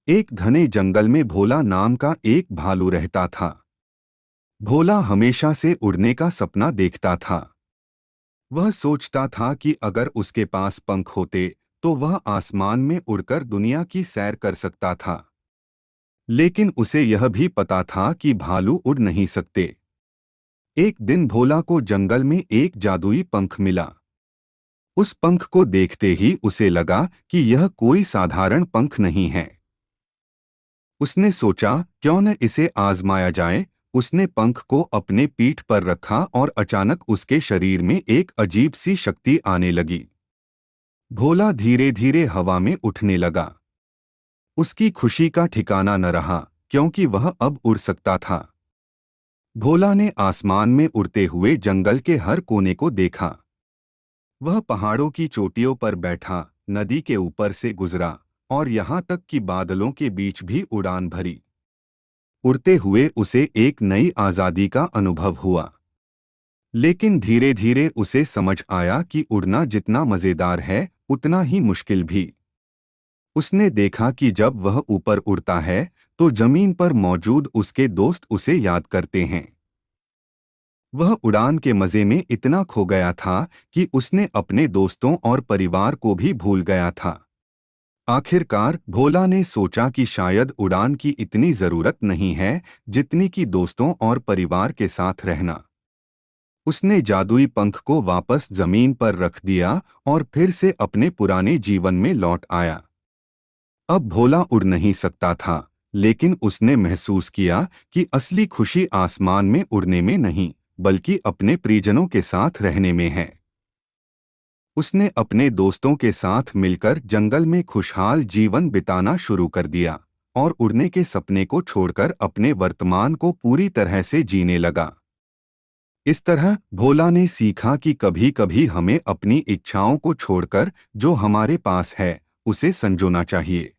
एक घने जंगल में भोला नाम का एक भालू रहता था। भोला हमेशा से उड़ने का सपना देखता था। वह सोचता था कि अगर उसके पास पंख होते तो वह आसमान में उड़कर दुनिया की सैर कर सकता था। लेकिन उसे यह भी पता था कि भालू उड़ नहीं सकते। एक दिन भोला को जंगल में एक जादुई पंख मिला। उस पंख को देखते ही उसे लगा कि यह कोई साधारण पंख नहीं है। उसने सोचा, क्यों न इसे आजमाया जाए। उसने पंख को अपने पीठ पर रखा और अचानक उसके शरीर में एक अजीब सी शक्ति आने लगी। भोला धीरे धीरे हवा में उठने लगा। उसकी खुशी का ठिकाना न रहा, क्योंकि वह अब उड़ सकता था। भोला ने आसमान में उड़ते हुए जंगल के हर कोने को देखा। वह पहाड़ों की चोटियों पर बैठा, नदी के ऊपर से गुजरा और यहाँ तक कि बादलों के बीच भी उड़ान भरी। उड़ते हुए उसे एक नई आज़ादी का अनुभव हुआ। लेकिन धीरे धीरे उसे समझ आया कि उड़ना जितना मज़ेदार है उतना ही मुश्किल भी। उसने देखा कि जब वह ऊपर उड़ता है तो जमीन पर मौजूद उसके दोस्त उसे याद करते हैं। वह उड़ान के मज़े में इतना खो गया था कि उसने अपने दोस्तों और परिवार को भी भूल गया था। आखिरकार भोला ने सोचा कि शायद उड़ान की इतनी ज़रूरत नहीं है जितनी कि दोस्तों और परिवार के साथ रहना। उसने जादुई पंख को वापस जमीन पर रख दिया और फिर से अपने पुराने जीवन में लौट आया। अब भोला उड़ नहीं सकता था, लेकिन उसने महसूस किया कि असली खुशी आसमान में उड़ने में नहीं, बल्कि अपने परिजनों के साथ रहने में है। उसने अपने दोस्तों के साथ मिलकर जंगल में खुशहाल जीवन बिताना शुरू कर दिया और उड़ने के सपने को छोड़कर अपने वर्तमान को पूरी तरह से जीने लगा। इस तरह भोला ने सीखा कि कभी-कभी हमें अपनी इच्छाओं को छोड़कर जो हमारे पास है, उसे संजोना चाहिए।